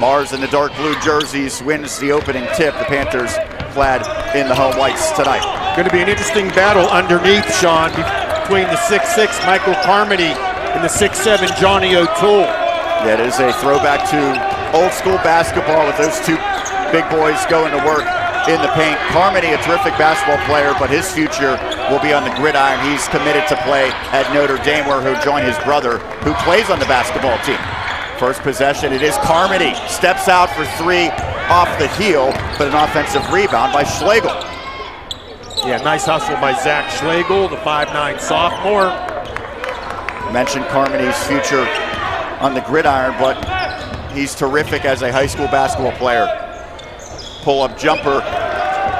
Mars in the dark blue jerseys wins the opening tip. The Panthers clad in the home whites tonight. Going to be an interesting battle underneath, Sean, between the 6'6" Michael Carmody and the 6'7" Johnny O'Toole. Yeah, it is a throwback to old school basketball with those two big boys going to work in the paint. Carmody, a terrific basketball player, but his future will be on the gridiron. He's committed to play at Notre Dame, where he'll join his brother, who plays on the basketball team. First possession, it is Carmody. Steps out for three off the heel, but an offensive rebound by Schlegel. Yeah, nice hustle by Zach Schlegel, the 5'9" sophomore. Mentioned Carmody's future on the gridiron, but he's terrific as a high school basketball player. Pull-up jumper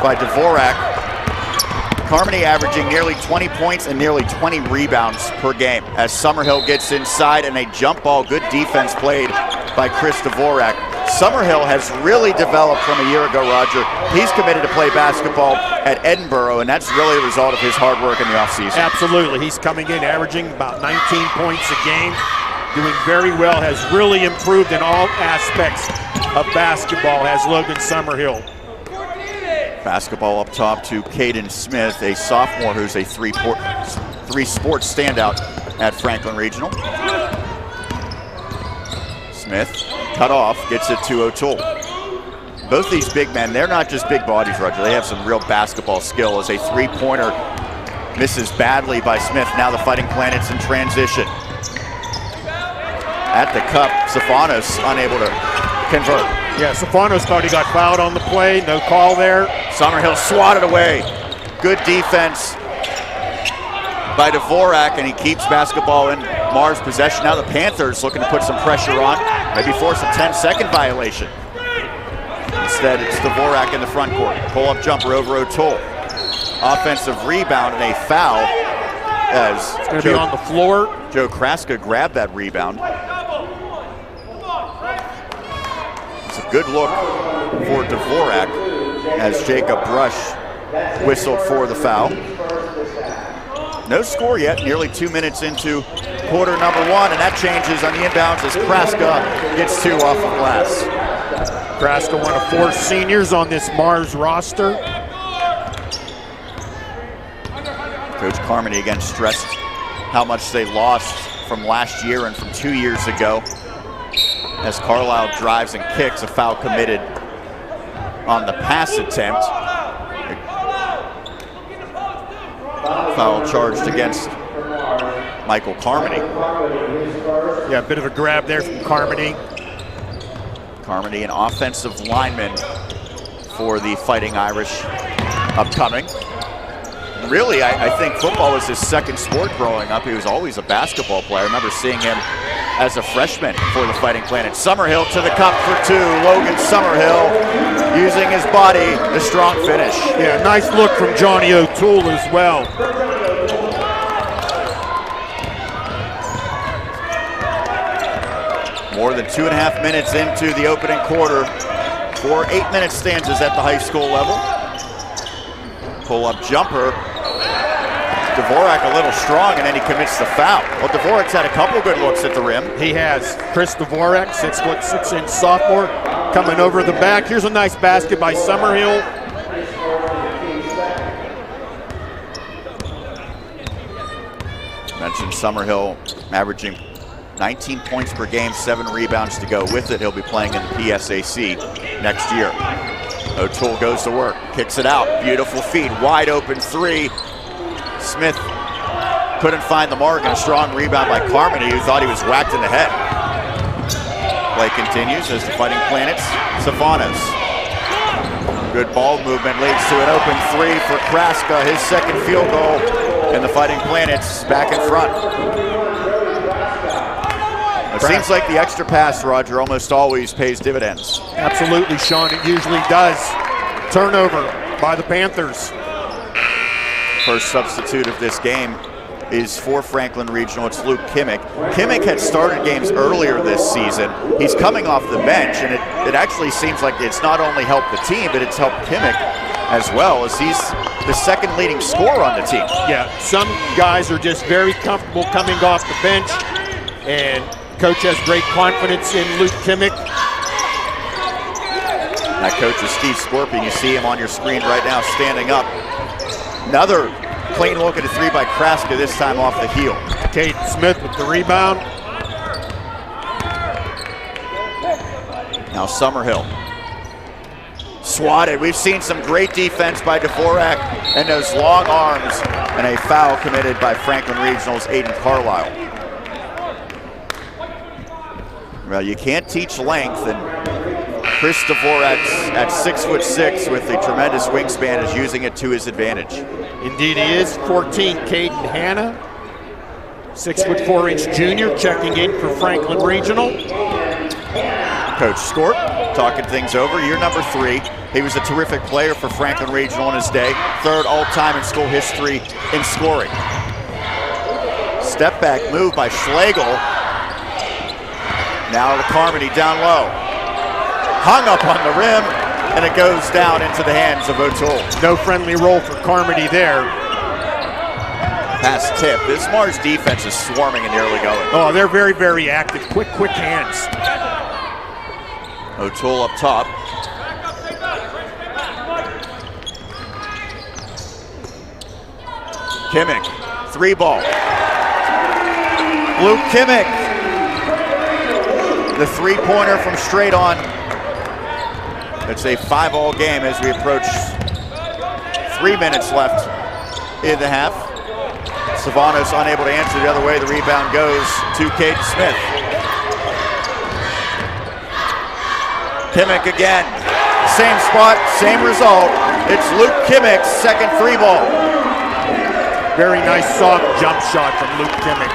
by Dvorak. Carmody averaging nearly 20 points and nearly 20 rebounds per game as Summerhill gets inside, and a jump ball. Good defense played by Chris Dvorak. Summerhill has really developed from a year ago, Roger. He's committed to play basketball at Edinburgh, and that's really a result of his hard work in the offseason. Absolutely. He's coming in averaging about 19 points a game, doing very well, has really improved in all aspects of basketball, has Logan Summerhill. Basketball up top to Caden Smith, a sophomore who's a three-sports standout at Franklin Regional. Smith, cut off, gets it to O'Toole. Both these big men, they're not just big bodies, Roger. They have some real basketball skill. As a three-pointer misses badly by Smith. Now the Fighting Planets in transition. At the cup, Stefanos unable to convert. Yeah, Stefanos thought he got fouled on the play. No call there. Summerhill swatted away. Good defense by Dvorak, and he keeps basketball in Mars' possession. Now the Panthers looking to put some pressure on, maybe force a 10-second violation. Instead, it's Dvorak in the front court. Pull-up jumper over O'Toole. Offensive rebound and a foul as it's going to be on the floor. Joe Kraska grabbed that rebound. It's a good look for Dvorak as Jacob Brush whistled for the foul. No score yet, nearly 2 minutes into quarter number one, and that changes on the inbounds as Kraska gets two off of glass. Kraska, one of 4 seniors on this Mars roster. Coach Carmody again stressed how much they lost from last year and from 2 years ago. As Carlisle drives and kicks, a foul committed on the pass attempt. Foul charged against Michael Carmody. Yeah, a bit of a grab there from Carmody. Carmody, an offensive lineman for the Fighting Irish upcoming. Really, I think football was his second sport growing up. He was always a basketball player. I remember seeing him as a freshman for the Fighting Planets. Summerhill to the cup for two. Logan Summerhill using his body, the strong finish. Yeah, nice look from Johnny O'Toole as well. More than 2.5 minutes into the opening quarter. 4 8-minute stanzas at the high school level. Pull-up jumper. Dvorak a little strong, and then he commits the foul. Well, Dvorak's had a couple good looks at the rim. He has. Chris Dvorak, 6'6" sophomore, coming over the back. Here's a nice basket by Summerhill. Mentioned Summerhill averaging 19 points per game, 7 rebounds to go. With it, he'll be playing in the PSAC next year. O'Toole goes to work, kicks it out. Beautiful feed, wide open three. Smith couldn't find the mark, and a strong rebound by Carmody, who thought he was whacked in the head. Play continues as the Fighting Planets. Stefanos. Good ball movement leads to an open three for Kraska, his second field goal, and the Fighting Planets back in front. It seems like the extra pass, Roger, almost always pays dividends. Absolutely, Sean, it usually does. Turnover by the Panthers. First substitute of this game is for Franklin Regional. It's Luke Kimmick. Kimmick had started games earlier this season. He's coming off the bench, and it actually seems like it's not only helped the team, but it's helped Kimmick as well, as he's the second leading scorer on the team. Yeah, some guys are just very comfortable coming off the bench, and Coach has great confidence in Luke Kimmick. That coach is Steve Scorpion. You see him on your screen right now standing up. Another clean look at a three by Kraska, this time off the heel. Caden Smith with the rebound. Now Summerhill. Swatted. We've seen some great defense by Dvorak and those long arms, and a foul committed by Franklin Regional's Aiden Carlisle. Well, you can't teach length, and Chris Dvorak at 6'6" with a tremendous wingspan is using it to his advantage. Indeed he is. 14, Caden Hanna, 6'4" junior, checking in for Franklin Regional. Coach Scorp talking things over. Year number 3. He was a terrific player for Franklin Regional in his day. 3rd all-time in school history in scoring. Step back move by Schlegel. Now to Carmody down low. Hung up on the rim, and it goes down into the hands of O'Toole. No friendly roll for Carmody there. Pass tip. This Mars defense is swarming in the early going. Oh, they're very, very active. Quick hands. O'Toole up top. Kimmick, 3 ball. Luke Kimmick. The 3-pointer from straight on. It's a 5-all game as we approach 3 minutes left in the half. Savanos unable to answer the other way. The rebound goes to Caden Smith. Kimmick again. Same spot, same result. It's Luke Kimmick's second 3-ball. Very nice soft jump shot from Luke Kimmick.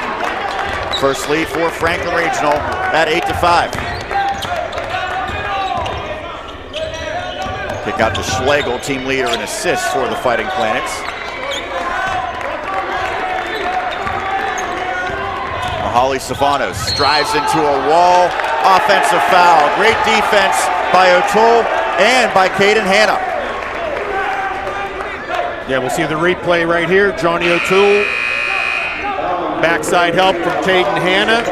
First lead for Franklin Regional at 8-5. Kick out to Schlegel, team leader in assists for the Fighting Planets. Holly Savanos drives into a wall. Offensive foul. Great defense by O'Toole and by Caden Hanna. Yeah, we'll see the replay right here. Johnny O'Toole. Backside help from Caden Hanna.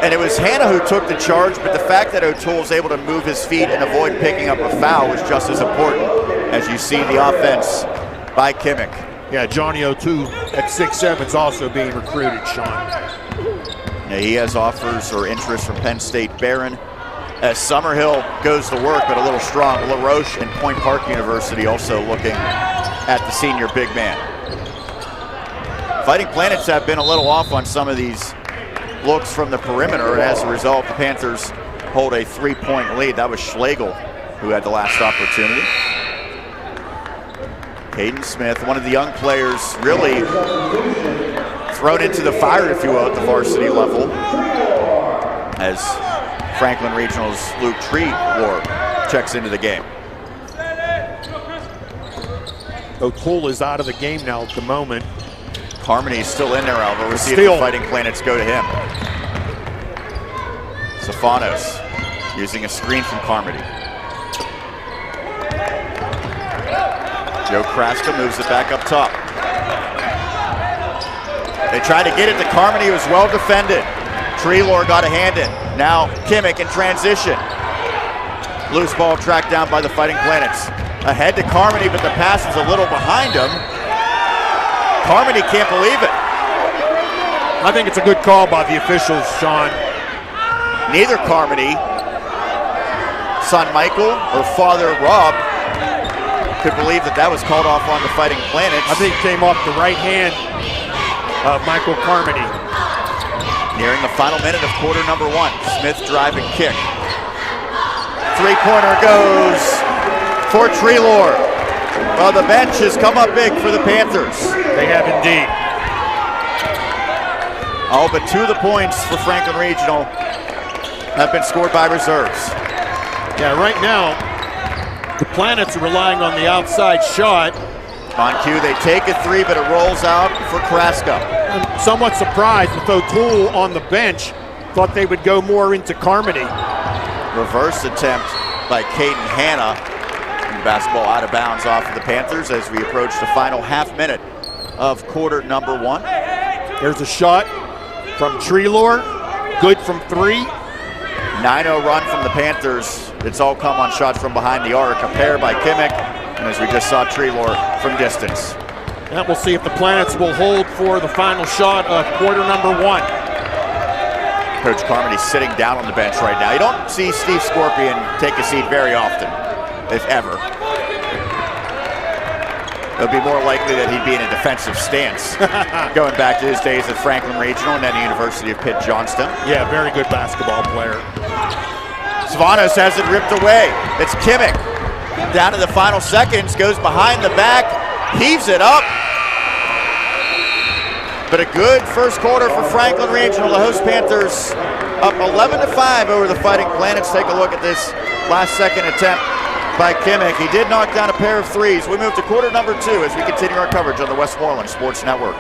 And it was Hanna who took the charge, but the fact that O'Toole was able to move his feet and avoid picking up a foul was just as important, as you see the offense by Kimmick. Yeah, Johnny O'Toole at 6'7" is also being recruited, Sean. Yeah, he has offers or interest from Penn State Barron. As Summerhill goes to work, but a little strong. LaRoche and Point Park University also looking at the senior big man. Fighting Planets have been a little off on some of these looks from the perimeter, and as a result, the Panthers hold a 3-point lead. That was Schlegel who had the last opportunity. Caden Smith, one of the young players, really thrown into the fire, if you will, at the varsity level, as Franklin Regional's Luke Treelor checks into the game. O'Toole is out of the game now at the moment. Carmody still in there, however. We'll see if the Fighting Planets go to him. Safanos using a screen from Carmody. Joe Kraska moves it back up top. They tried to get it to Carmody, who was well defended. Treelor got a hand in. Now Kimmick in transition. Loose ball tracked down by the Fighting Planets. Ahead to Carmody, but the pass is a little behind him. Carmody can't believe it. I think it's a good call by the officials, Sean. Neither Carmody, son Michael or father Rob, could believe that that was called off on the Fighting Planets. I think it came off the right hand of Michael Carmody. Nearing the final minute of quarter number 1. Smith drive and kick. 3-pointer goes for Treelor. Well, the bench has come up big for the Panthers. They have indeed. All but 2 of the points for Franklin Regional have been scored by reserves. Yeah, right now, the Planets are relying on the outside shot. On cue, they take a 3, but it rolls out for Kraska. I'm somewhat surprised with O'Toole on the bench. Thought they would go more into Carmody. Reverse attempt by Caden Hanna. Basketball out of bounds off of the Panthers as we approach the final half minute of quarter number 1. There's a shot from Treelor. Good from 3. 9-0 run from the Panthers. It's all come on shots from behind the arc. A pair by Kimmich, and as we just saw, Treelor from distance. And we'll see if the Planets will hold for the final shot of quarter number 1. Coach Carmody sitting down on the bench right now. You don't see Steve Scorpion take a seat very often, if ever. It would be more likely that he'd be in a defensive stance, going back to his days at Franklin Regional and then the University of Pitt Johnston. Yeah, very good basketball player. Svanos has it ripped away. It's Kimmich. Down to the final seconds, goes behind the back, heaves it up. But a good first quarter for Franklin Regional. The host Panthers up 11-5 over the Fighting Planets. Take a look at this last second attempt by Kimmich. He did knock down a pair of threes. We move to quarter number 2 as we continue our coverage on the Westmoreland Sports Network.